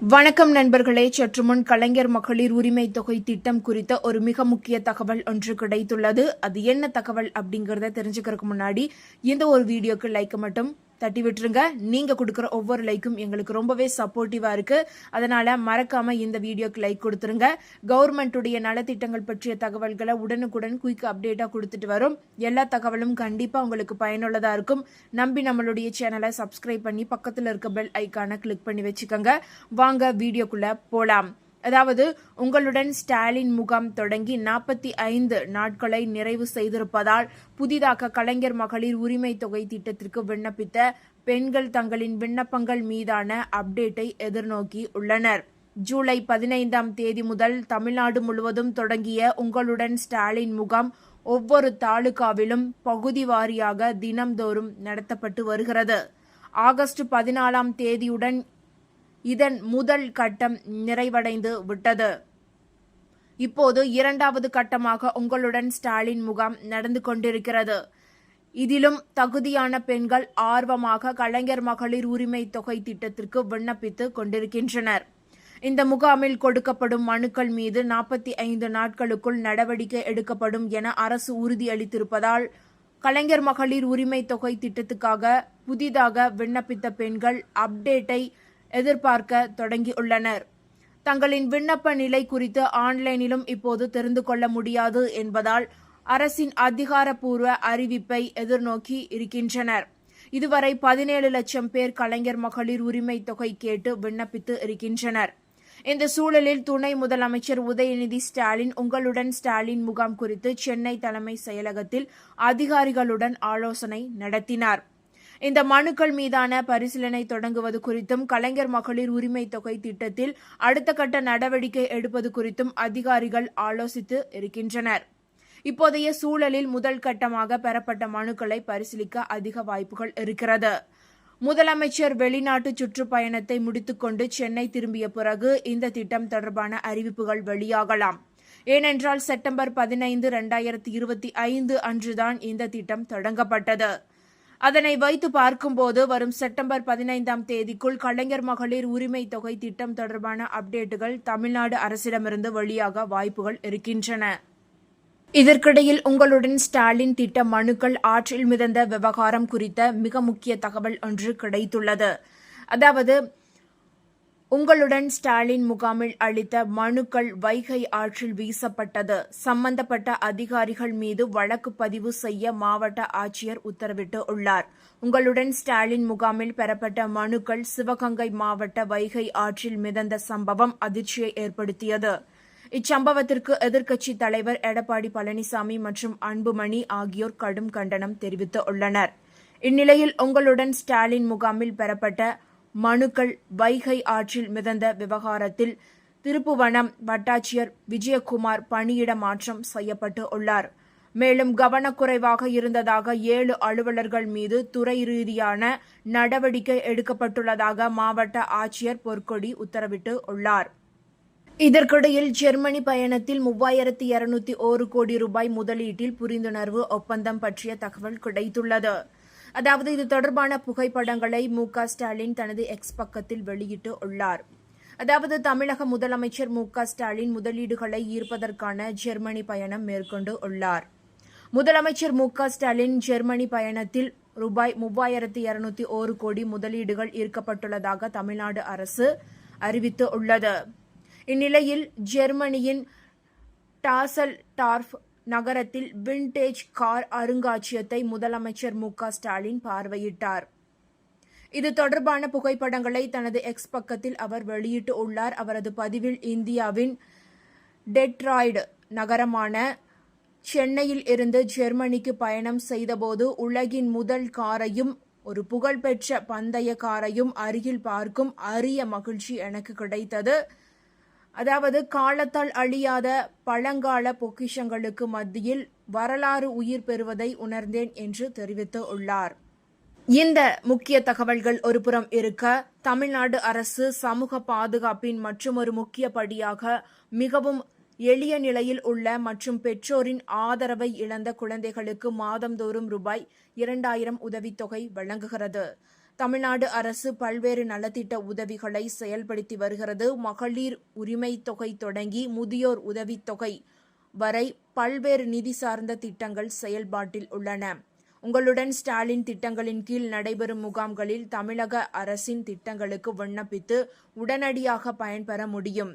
வணக்கம் நண்பர்களே. சற்றுமுன் கலைஞர் மகளிர் உரிமை தொகை திட்டம் குறித்த ஒரு மிக முக்கிய தகவல் ஒன்று கிடைத்துள்ளது. அது என்ன தகவல் அப்படிங்கறத தெரிஞ்சுக்கிறதுக்கு முன்னாடி இந்த ஒரு வீடியோக்கு லைக் மட்டும் தட்டி விட்டுருங்க. நீங்க கொடுக்குற ஒவ்வொரு லைக்கும் எங்களுக்கு ரொம்பவே சப்போர்ட்டிவா இருக்கு. அதனால மறக்காம இந்த வீடியோக்கு லைக் கொடுத்துருங்க. கவர்மெண்ட்டுடைய நலத்திட்டங்கள் பற்றிய தகவல்களை உடனுக்குடன் குயிக் அப்டேட்டா கொடுத்துட்டு வரும். எல்லா தகவலும் கண்டிப்பா உங்களுக்கு பயனுள்ளதா இருக்கும். நம்பி நம்மளுடைய சேனலை சப்ஸ்கிரைப் பண்ணி பக்கத்துல இருக்க பெல் ஐக்கானை கிளிக் பண்ணி வச்சுக்கோங்க. வாங்க வீடியோக்குள்ள போலாம். அதாவது உங்களுடன் ஸ்டாலின் முகாம் தொடங்கி 45 நாட்களை நிறைவு செய்திருப்பதால் புதிதாக கலைஞர் மகளிர் உரிமை தொகை திட்டத்திற்கு விண்ணப்பித்த பெண்கள் தங்களின் விண்ணப்பங்கள் மீதான அப்டேட்டை எதிர்நோக்கி உள்ளனர். ஜூலை 15ஆம் தேதி முதல் தமிழ்நாடு முழுவதும் தொடங்கிய உங்களுடன் ஸ்டாலின் முகாம் ஒவ்வொரு தாலுகாவிலும் பகுதி வாரியாக தினம்தோறும் நடத்தப்பட்டு வருகிறது. ஆகஸ்ட் 14ஆம் தேதியுடன் இதன் முதல் கட்டம் நிறைவடைந்து விட்டது. இப்போது இரண்டாவது கட்டமாக உங்களுடன் ஸ்டாலின் முகாம் நடந்து கொண்டிருக்கிறது. இதிலும் தகுதியான பெண்கள் ஆர்வமாக கலைஞர் மகளிர் உரிமை தொகை திட்டத்திற்கு விண்ணப்பித்து கொண்டிருக்கின்றனர். இந்த முகாமில் கொடுக்கப்படும் மனுக்கள் மீது 45 நாட்களுக்குள் நடவடிக்கை எடுக்கப்படும் என அரசு உறுதியளித்திருப்பதால் கலைஞர் மகளிர் உரிமை தொகை திட்டத்துக்காக புதிதாக விண்ணப்பித்த பெண்கள் அப்டேட்டை எதிர்பார்க்க தொடங்கியுள்ளனர். தங்களின் விண்ணப்ப நிலை குறித்து ஆன்லைனிலும் இப்போது தெரிந்து கொள்ள முடியாது என்பதால் அரசின் அதிகாரப்பூர்வ அறிவிப்பை எதிர்நோக்கி இருக்கின்றனர். இதுவரை 17 லட்சம் பேர் கலைஞர் மகளிர் உரிமை தொகை கேட்டு விண்ணப்பித்து இருக்கின்றனர். இந்த சூழலில் துணை முதலமைச்சர் உதயநிதி ஸ்டாலின் உங்களுடன் ஸ்டாலின் முகாம் குறித்து சென்னை தலைமை செயலகத்தில் அதிகாரிகளுடன் ஆலோசனை நடத்தினார். இந்த மனுக்கள் மீதான பரிசீலனை தொடங்குவது குறித்தும் கலைஞர் மகளிர் உரிமை தொகை திட்டத்தில் அடுத்த கட்ட நடவடிக்கை எடுப்பது குறித்தும் அதிகாரிகள் ஆலோசித்து இருக்கின்றனர். இப்போதைய சூழலில் முதல் கட்டமாக பெறப்பட்ட மனுக்களை பரிசீலிக்க அதிக வாய்ப்புகள் இருக்கிறது. முதலமைச்சர் வெளிநாட்டு சுற்றுப்பயணத்தை முடித்துக்கொண்டு சென்னை திரும்பிய பிறகு இந்த திட்டம் தொடர்பான அறிவிப்புகள் வெளியாகலாம். ஏனென்றால் செப்டம்பர் 15, 2025 அன்றுதான் இந்த திட்டம் தொடங்கப்பட்டது. அதனை வைத்து பார்க்கும்போது வரும் செப்டம்பர் 15ஆம் தேதிக்குள் கலைஞர் மகளிர் உரிமை தொகை திட்டம் தொடர்பான அப்டேட்டுகள் தமிழ்நாடு அரசிடமிருந்து வெளியாக வாய்ப்புகள் இருக்கின்றன. இதற்கிடையில் உங்களுடன் ஸ்டாலின் திட்ட மனுக்கள் ஆற்றில் மிதந்த விவகாரம் குறித்த மிக முக்கிய தகவல் ஒன்று கிடைத்துள்ளது. அதாவது உங்களுடன் ஸ்டாலின் முகாமில் அளித்த மனுக்கள் வைகை ஆற்றில் வீசப்பட்டது. சம்பந்தப்பட்ட அதிகாரிகள் மீது வழக்கு பதிவு செய்ய மாவட்ட ஆட்சியர் உத்தரவிட்டு உள்ளார். உங்களுடன் ஸ்டாலின் முகாமில் பெறப்பட்ட மனுக்கள் சிவகங்கை மாவட்ட வைகை ஆற்றில் மிதந்த சம்பவம் அதிர்ச்சியை ஏற்படுத்தியது. இச்சம்பவத்திற்கு எதிர்க்கட்சித் தலைவர் எடப்பாடி பழனிசாமி மற்றும் அன்புமணி ஆகியோர் கடும் கண்டனம் தெரிவித்துள்ளனர். இந்நிலையில் உங்களுடன் ஸ்டாலின் முகாமில் பெறப்பட்ட மனுக்கள் வைகை ஆற்றில் மிதந்த விவகாரத்தில் திருப்புவனம் வட்டாட்சியர் விஜயகுமார் பணியிட மாற்றம் செய்யப்பட்டு உள்ளார். மேலும் கவனக்குறைவாக இருந்ததாக 7 அலுவலர்கள் மீது துறை ரீதியான நடவடிக்கை எடுக்கப்பட்டுள்ளதாக மாவட்ட ஆட்சியர் பொற்கொடி உத்தரவிட்டு உள்ளார். இதற்கிடையில் ஜெர்மனி பயணத்தில் 3201 கோடி ரூபாய் முதலீட்டில் புரிந்துணர்வு ஒப்பந்தம் பற்றிய தகவல் கிடைத்துள்ளது. அதாவது இது தொடர்பான புகைப்படங்களை மு.க. ஸ்டாலின் தனது எக்ஸ் பக்கத்தில் வெளியிட்டு உள்ளார். அதாவது தமிழக முதலமைச்சர் மு.க. ஸ்டாலின் முதலீடுகளை ஈர்ப்பதற்கான ஜெர்மனி பயணம் மேற்கொண்டு உள்ளார். முதலமைச்சர் மு.க. ஸ்டாலின் ஜெர்மனி பயணத்தில் ரூபாய் 3201 கோடி முதலீடுகள் ஈர்க்கப்பட்டுள்ளதாக தமிழ்நாடு அரசு அறிவித்து உள்ளது. இந்நிலையில் ஜெர்மனியின் டாசல்டார்ஃப் நகரத்தில் விண்டேஜ் கார் அருங்காட்சியகத்தை முதலமைச்சர் மு.க. ஸ்டாலின் பார்வையிட்டார். இது தொடர்பான புகைப்படங்களை தனது எக்ஸ் பக்கத்தில் அவர் வெளியிட்டு உள்ளார். அவரது பதிவில் இந்தியாவின் டெட்ராய்டு நகரமான சென்னையில் இருந்து ஜெர்மனிக்கு பயணம் செய்தபோது உலகின் முதல் காரையும் ஒரு புகழ்பெற்ற பந்தய காரையும் அருகில் பார்க்கும் அரிய மகிழ்ச்சி எனக்கு கிடைத்தது. அதாவது காலத்தால் அழியாத பழங்கால பொக்கிஷங்களுக்கு மத்தியில் வரலாறு உயிர் பெறுவதை உணர்ந்தேன் என்று தெரிவித்து உள்ளார். இந்த முக்கிய தகவல்கள் ஒருபுறம் இருக்க, தமிழ்நாடு அரசு சமூக பாதுகாப்பின் மற்றொரு முக்கிய படியாக மிகவும் எளிய நிலையில் உள்ள மற்றும் பெற்றோரின் ஆதரவை இழந்த குழந்தைகளுக்கு மாதந்தோறும் ரூபாய் 2000 உதவித்தொகை வழங்குகிறது. தமிழ்நாடு அரசு பல்வேறு நலத்திட்ட உதவிகளை செயல்படுத்தி வருகிறது. மகளிர் உரிமை தொகை தொடங்கி முதியோர் உதவித்தொகை வரை பல்வேறு நிதி சார்ந்த திட்டங்கள் செயல்பாட்டில் உள்ளன. உங்களுடன் ஸ்டாலின் திட்டங்களின் கீழ் நடைபெறும் முகாம்களில் தமிழக அரசின் திட்டங்களுக்கு விண்ணப்பித்து உடனடியாக பயன்பெற முடியும்.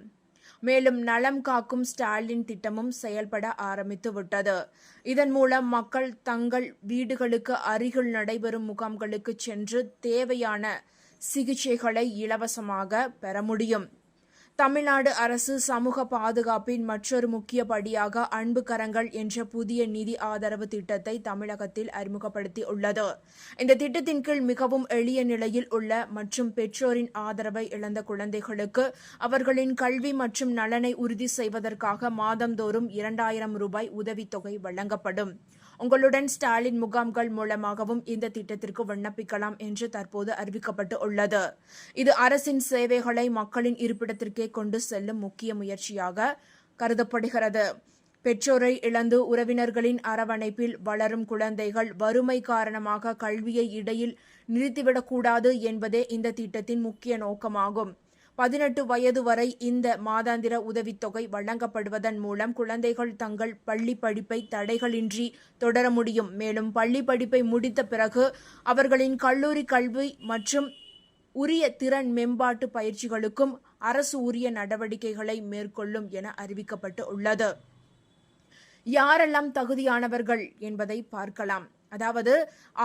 மேலும் நலம் காக்கும் ஸ்டாலின் திட்டமும் செயல்பட ஆரம்பித்து விட்டது. இதன் மூலம் மக்கள் தங்கள் வீடுகளுக்கு அருகில் நடைபெறும் முகாம்களுக்கு சென்று தேவையான சிகிச்சைகளை இலவசமாக பெற முடியும். தமிழ்நாடு அரசு சமூக பாதுகாப்பின் மற்றொரு முக்கிய படியாக அன்பு கரங்கள் என்ற புதிய நிதி ஆதரவு திட்டத்தை தமிழகத்தில் அறிமுகப்படுத்தி உள்ளது. இந்த திட்டத்தின் கீழ் மிகவும் எளிய நிலையில் உள்ள மற்றும் பெற்றோரின் ஆதரவை இழந்த குழந்தைகளுக்கு அவர்களின் கல்வி மற்றும் நலனை உறுதி செய்வதற்காக மாதந்தோறும் 2000 ரூபாய் உதவித்தொகை வழங்கப்படும். உங்களுடன் ஸ்டாலின் முகாம்கள் மூலமாகவும் இந்த திட்டத்திற்கு விண்ணப்பிக்கலாம் என்று தற்போது அறிவிக்கப்பட்டு உள்ளது. இது அரசின் சேவைகளை மக்களின் இருப்பிடத்திற்கே கொண்டு செல்லும் முக்கிய முயற்சியாக கருதப்படுகிறது. பெற்றோரை இழந்து உறவினர்களின் அரவணைப்பில் வளரும் குழந்தைகள் வறுமை காரணமாக கல்வியை இடையில் நிறுத்திவிடக்கூடாது என்பதே இந்த திட்டத்தின் முக்கிய நோக்கமாகும். 18 வயது வரை இந்த மாதாந்திர உதவித்தொகை வழங்கப்படுவதன் மூலம் குழந்தைகள் தங்கள் பள்ளி படிப்பை தடைகளின்றி தொடர முடியும். மேலும் பள்ளி படிப்பை முடித்த பிறகு அவர்களின் கல்லூரி கல்வி மற்றும் உரிய திறன் மேம்பாட்டு பயிற்சிகளுக்கும் அரசு உரிய நடவடிக்கைகளை மேற்கொள்ளும் என அறிவிக்கப்பட்டு உள்ளது. யாரெல்லாம் தகுதியானவர்கள் என்பதை பார்க்கலாம். அதாவது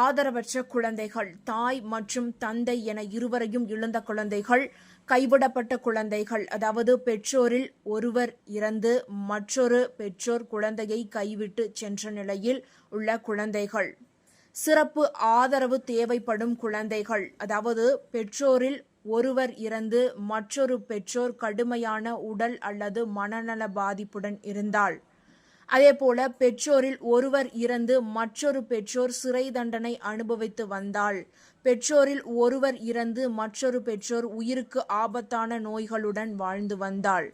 ஆதரவற்ற குழந்தைகள், தாய் மற்றும் தந்தை என இருவரையும் இழந்த குழந்தைகள், கைவிடப்பட்ட குழந்தைகள், அதாவது பெற்றோரில் ஒருவர் இறந்து மற்றொரு பெற்றோர் குழந்தையை கைவிட்டு சென்ற நிலையில் உள்ள குழந்தைகள், சிறப்பு ஆதரவு தேவைப்படும் குழந்தைகள், அதாவது பெற்றோரில் ஒருவர் இறந்து மற்றொரு பெற்றோர் கடுமையான உடல் அல்லது மனநல பாதிப்புடன் இருந்தால், அதேபோல பெற்றோரில் ஒருவர் இறந்து மற்றொரு பெற்றோர் சிறை தண்டனை அனுபவித்து வந்தால், பெற்றோரில் ஒருவர் இறந்து மற்றொரு பெற்றோர் உயிருக்கு ஆபத்தான நோய்களுடன் வாழ்ந்து வந்தால்,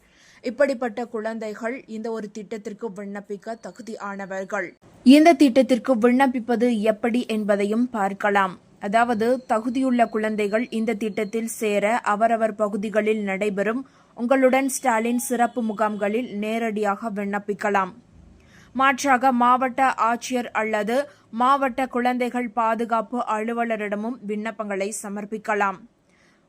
இப்படிப்பட்ட குழந்தைகள் இந்த ஒரு திட்டத்திற்கு விண்ணப்பிக்க தகுதியானவர்கள். இந்த திட்டத்திற்கு விண்ணப்பிப்பது எப்படி என்பதையும் பார்க்கலாம். அதாவது தகுதியுள்ள குழந்தைகள் இந்த திட்டத்தில் சேர அவரவர் பகுதிகளில் நடைபெறும் உங்களுடன் ஸ்டாலின் சிறப்பு முகாம்களில் நேரடியாக விண்ணப்பிக்கலாம். மாற்றாக மாவட்ட ஆட்சியர் அல்லது மாவட்ட குழந்தைகள் பாதுகாப்பு அலுவலரிடமும் விண்ணப்பங்களை சமர்ப்பிக்கலாம்.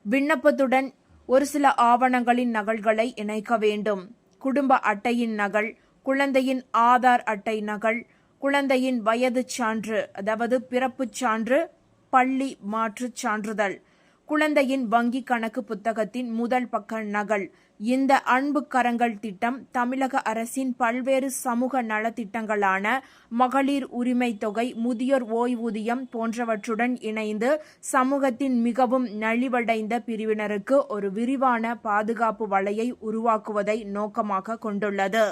விண்ணப்பத்துடன் ஒரு சில ஆவணங்களின் நகல்களை இணைக்க வேண்டும். குடும்ப அட்டையின் நகல், குழந்தையின் ஆதார் அட்டை நகல், குழந்தையின் வயது சான்று அதாவது பிறப்புச் சான்று, பள்ளி மாற்றுச் சான்றிதழ், குழந்தையின் வங்கி கணக்கு புத்தகத்தின் முதல் பக்க நகல். இந்த அன்பு கரங்கள் திட்டம் தமிழக அரசின் பல்வேறு சமூக நலத்திட்டங்களான மகளிர் உரிமை தொகை, முதியோர் ஓய்வூதியம் போன்றவற்றுடன் இணைந்து சமூகத்தின் மிகவும் நலிவடைந்த பிரிவினருக்கு ஒரு விரிவான பாதுகாப்பு வலையை உருவாக்குவதை நோக்கமாக கொண்டுள்ளது.